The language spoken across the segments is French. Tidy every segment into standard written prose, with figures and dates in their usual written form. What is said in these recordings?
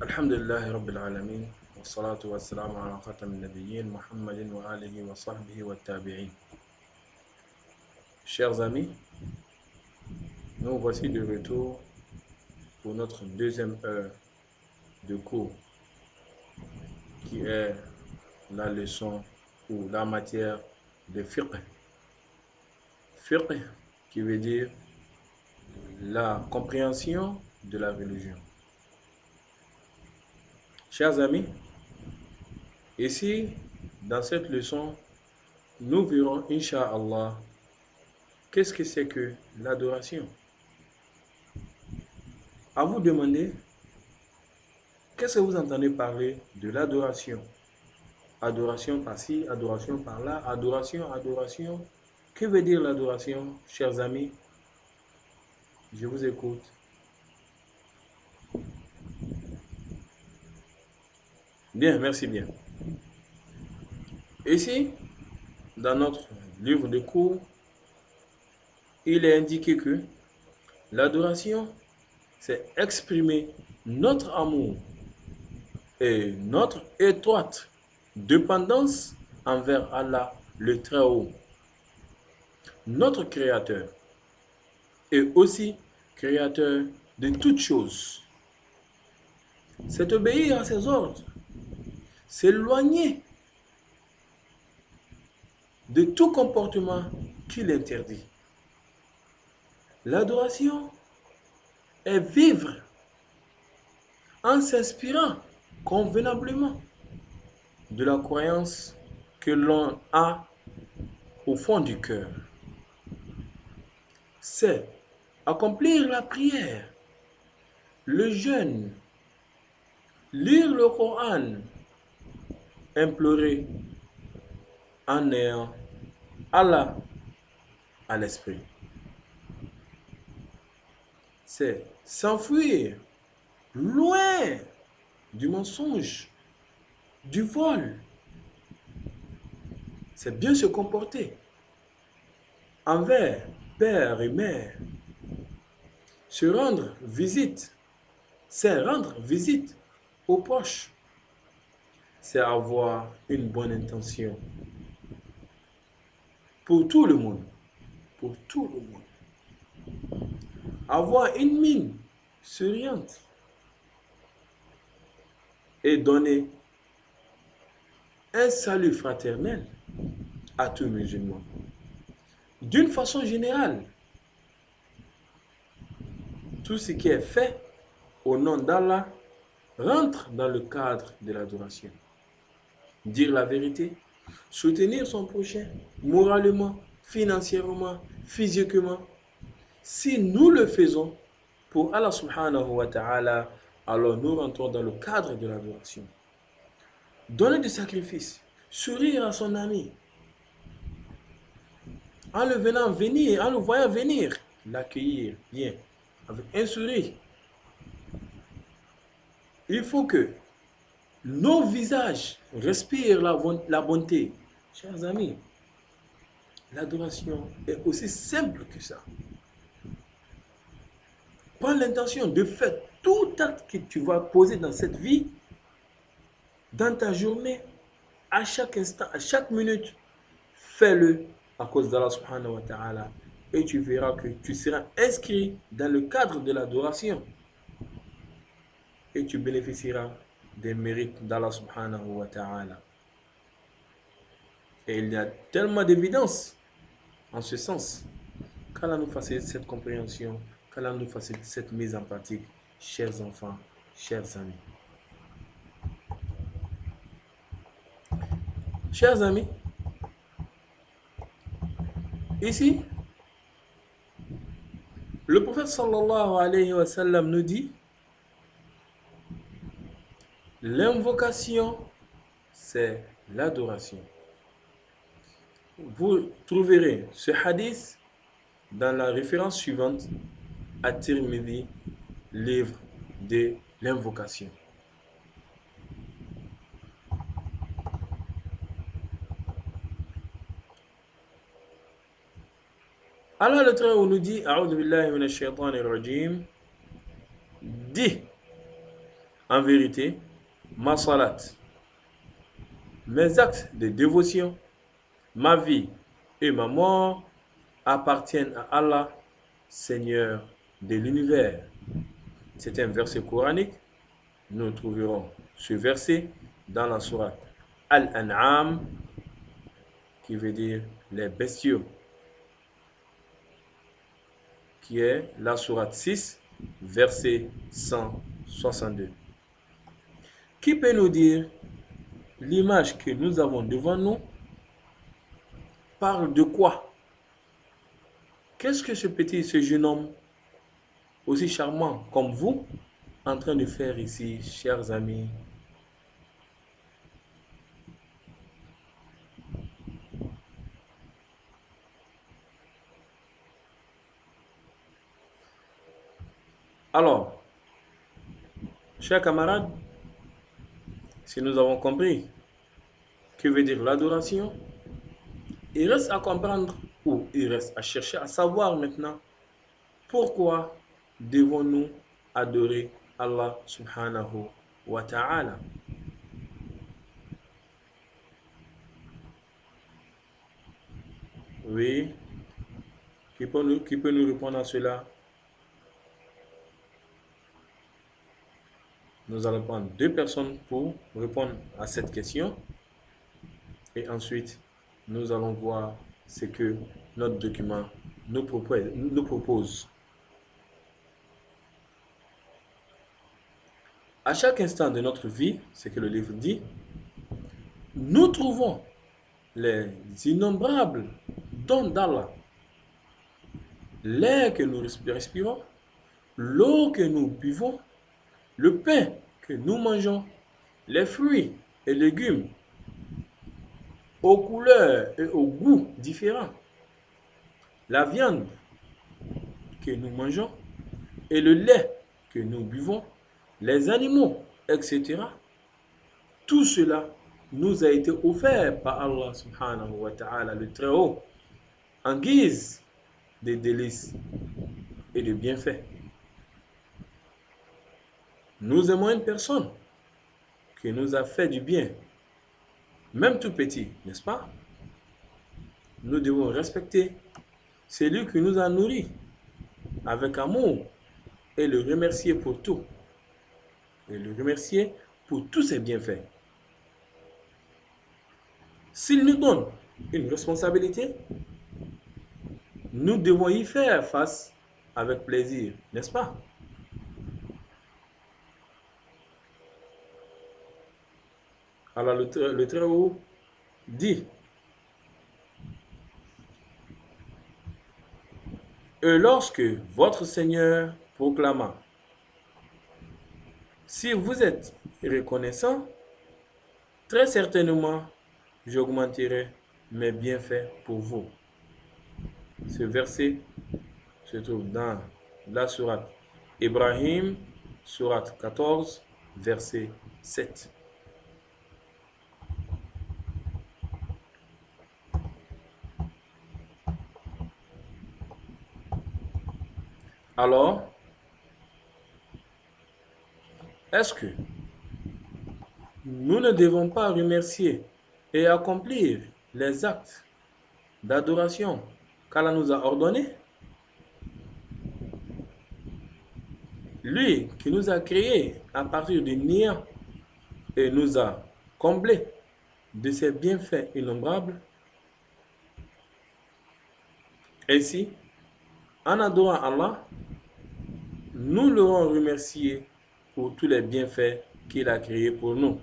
الحمد لله رب العالمين والصلاة والسلام على خاتم النبيين محمد وآله وصحبه والتابعين. Chers amis, nous voici de retour pour notre deuxième heure de cours qui est la leçon ou la matière de fiqh. Fiqh qui veut dire la compréhension de la religion. Chers amis, ici, dans cette leçon, nous verrons, Inch'Allah, qu'est-ce que c'est que l'adoration. À vous demander, qu'est-ce que vous entendez parler de l'adoration? Adoration par-ci, adoration par-là, adoration, adoration. Que veut dire l'adoration, chers amis? Je vous écoute. Bien, merci bien. Ici, dans notre livre de cours, il est indiqué que l'adoration, c'est exprimer notre amour et notre étroite dépendance envers Allah, le Très-Haut, notre Créateur, et aussi Créateur de toutes choses. C'est obéir à ses ordres, s'éloigner de tout comportement qu'il interdit. L'adoration est vivre en s'inspirant convenablement de la croyance que l'on a au fond du cœur. C'est accomplir la prière, le jeûne, lire le Coran, implorer en ayant Allah à l'esprit. C'est s'enfuir loin du mensonge, du vol. C'est bien se comporter envers père et mère. Se rendre visite, c'est rendre visite aux proches. C'est avoir une bonne intention pour tout le monde. Pour tout le monde. Avoir une mine souriante et donner un salut fraternel à tous musulmans. D'une façon générale, tout ce qui est fait au nom d'Allah rentre dans le cadre de l'adoration. Dire la vérité, soutenir son prochain moralement, financièrement, physiquement. Si nous le faisons pour Allah subhanahu wa ta'ala, alors nous rentrons dans le cadre de l'adoration. Donner du sacrifice, sourire à son ami, en le voyant venir, l'accueillir bien, avec un sourire. Il faut que nos visages respirent la bonté. Chers amis, l'adoration est aussi simple que ça. Prends l'intention de faire tout acte que tu vas poser dans cette vie, dans ta journée, à chaque instant, à chaque minute, fais-le à cause d'Allah subhanahu wa ta'ala et tu verras que tu seras inscrit dans le cadre de l'adoration et tu bénéficieras des mérites d'Allah subhanahu wa ta'ala. Et il y a tellement d'évidence en ce sens qu'Allah nous facilite cette compréhension, qu'Allah nous facilite cette mise en pratique, chers enfants, chers amis. Chers amis, ici, le prophète sallallahu alayhi wa sallam nous dit l'invocation, c'est l'adoration. Vous trouverez ce hadith dans la référence suivante à Tirmidhi, livre de l'invocation. Allah le Très-Haut nous dit, A'udhu billahi minash shaitanir rajim, dit En vérité, ma salat, mes actes de dévotion, ma vie et ma mort appartiennent à Allah, Seigneur de l'univers. C'est un verset coranique. Nous trouverons ce verset dans la sourate Al-An'am, qui veut dire les bestiaux, qui est la sourate 6, verset 162. Qui peut nous dire l'image que nous avons devant nous parle de quoi? Qu'est-ce que ce jeune homme aussi charmant comme vous en train de faire ici, chers amis? Alors, chers camarades, si nous avons compris que veut dire l'adoration, il reste à comprendre ou il reste à chercher à savoir maintenant pourquoi devons-nous adorer Allah subhanahu wa ta'ala. Oui, qui peut nous répondre à cela? Nous allons prendre 2 personnes pour répondre à cette question. Et ensuite, nous allons voir ce que notre document nous propose. À chaque instant de notre vie, ce que le livre dit, nous trouvons les innombrables dons d'Allah. L'air que nous respirons, l'eau que nous buvons, le pain que nous mangeons, les fruits et légumes aux couleurs et aux goûts différents, la viande que nous mangeons et le lait que nous buvons, les animaux, etc. Tout cela nous a été offert par Allah subhanahu wa ta'ala, le Très-Haut, en guise de délices et de bienfaits. Nous aimons une personne qui nous a fait du bien, même tout petit, n'est-ce pas? Nous devons respecter celui qui nous a nourris avec amour et le remercier pour tout. Et le remercier pour tous ses bienfaits. S'il nous donne une responsabilité, nous devons y faire face avec plaisir, n'est-ce pas? Alors le Très-Haut dit: et lorsque votre Seigneur proclama, si vous êtes reconnaissant, très certainement, j'augmenterai mes bienfaits pour vous. Ce verset se trouve dans la sourate Ibrahim, sourate 14, verset 7. Alors, est-ce que nous ne devons pas remercier et accomplir les actes d'adoration qu'Allah nous a ordonnés? Lui qui nous a créés à partir du néant et nous a comblés de ses bienfaits innombrables. Ainsi, en adorant Allah, nous l'aurons remercié pour tous les bienfaits qu'il a créés pour nous.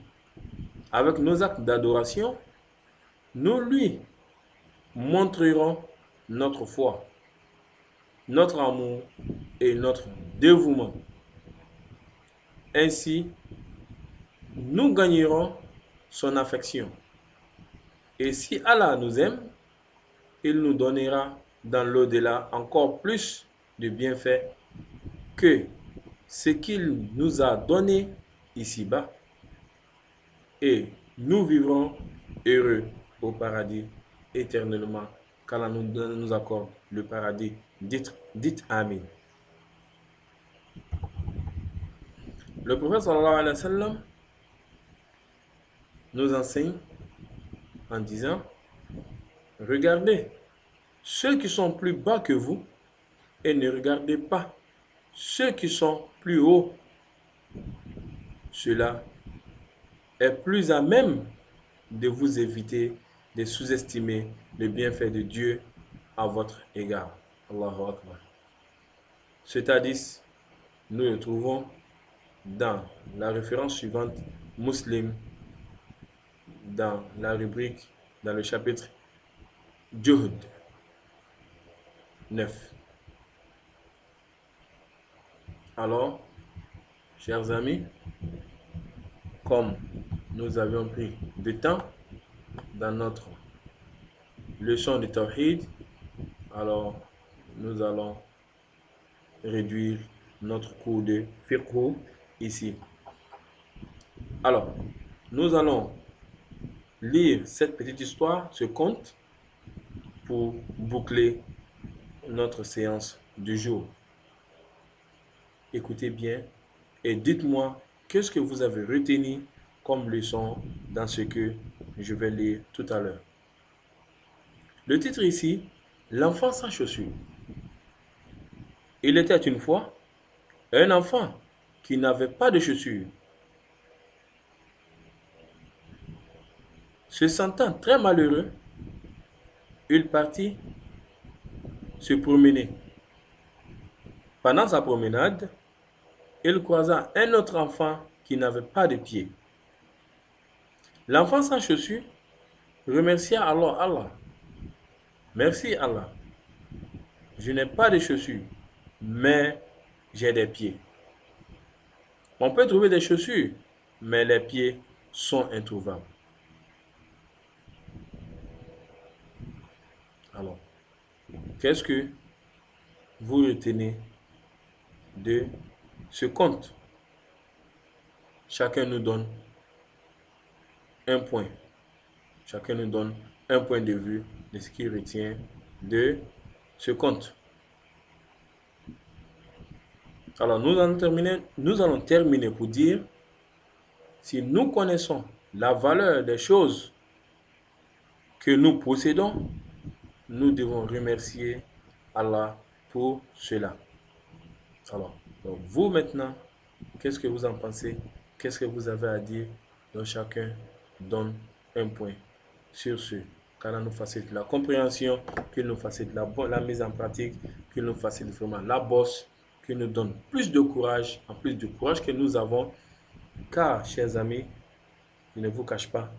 Avec nos actes d'adoration, nous lui montrerons notre foi, notre amour et notre dévouement. Ainsi, nous gagnerons son affection. Et si Allah nous aime, il nous donnera dans l'au-delà encore plus de bienfaits que ce qu'il nous a donné ici-bas. Et nous vivrons heureux au paradis éternellement, qu'Allah nous accorde le paradis. Dites Amen. Le prophète sallallahu alayhi wa sallam nous enseigne en disant, regardez ceux qui sont plus bas que vous et ne regardez pas ceux qui sont plus hauts. Cela est plus à même de vous éviter de sous-estimer le bienfait de Dieu à votre égard. Allahu Akbar. Cet hadith, nous le trouvons dans la référence suivante, Muslim, dans la rubrique, dans le chapitre Juhd 9. Alors, chers amis, comme nous avions pris du temps dans notre leçon de Tawhid, alors nous allons réduire notre cours de fiqh ici. Alors, nous allons lire cette petite histoire, ce conte, pour boucler notre séance du jour. Écoutez bien et dites-moi qu'est-ce que vous avez retenu comme leçon dans ce que je vais lire tout à l'heure. Le titre ici, l'enfant sans chaussures. Il était une fois un enfant qui n'avait pas de chaussures. Se sentant très malheureux, il partit se promener. Pendant sa promenade, il croisa un autre enfant qui n'avait pas de pieds. L'enfant sans chaussures remercia alors Allah. Merci Allah. Je n'ai pas de chaussures, mais j'ai des pieds. On peut trouver des chaussures, mais les pieds sont introuvables. Alors, qu'est-ce que vous retenez de ce conte? Chacun nous donne un point. Chacun nous donne un point de vue de ce qu'il retient de ce conte. Alors, nous allons terminer pour dire, si nous connaissons la valeur des choses que nous possédons, nous devons remercier Allah pour cela. Alors, donc vous maintenant, qu'est-ce que vous en pensez? Qu'est-ce que vous avez à dire? Donc chacun donne un point sur ce. Qu'Allah nous facilite la compréhension, qu'il nous facilite la mise en pratique, qu'il nous facilite vraiment la bosse, qu'il nous donne plus de courage, en plus du courage que nous avons. Car, chers amis, je ne vous cache pas,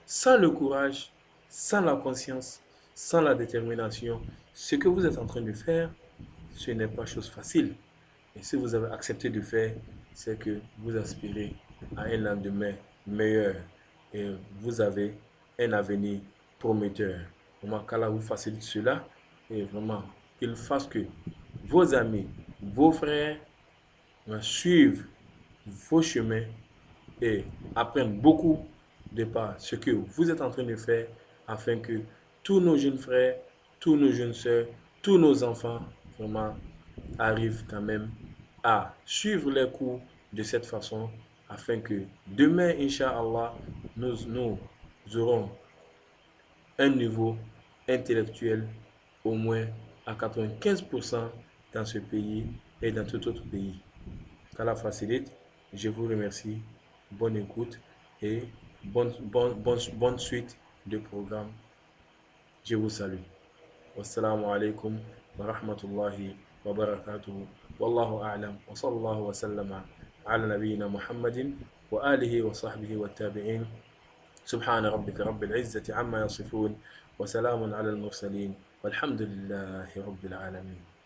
sans le courage, sans la conscience, sans la détermination, ce que vous êtes en train de faire, ce n'est pas chose facile. Et si vous avez accepté de faire, c'est que vous aspirez à un lendemain meilleur et vous avez un avenir prometteur. Vraiment, qu'Allah vous facilite cela et vraiment qu'il fasse que vos amis, vos frères suivent vos chemins et apprennent beaucoup de par ce que vous êtes en train de faire afin que tous nos jeunes frères, tous nos jeunes sœurs, tous nos enfants vraiment arrivent quand même à suivre les cours de cette façon afin que demain, Inch'Allah, nous aurons un niveau intellectuel au moins à 95% dans ce pays et dans tout autre pays. Qu'Allah facilite. Je vous remercie. Bonne écoute et bonne suite de programme. Je vous salue. Wassalamu alaikum wa rahmatullahi wa barakatuhu. Wallahu a'lam wa sallallahu wa sallama ala nabiyyina Muhammadin wa alihi wa sahbihi wa tabi'in. سبحان ربك رب العزة عما يصفون وسلام على المرسلين والحمد لله رب العالمين.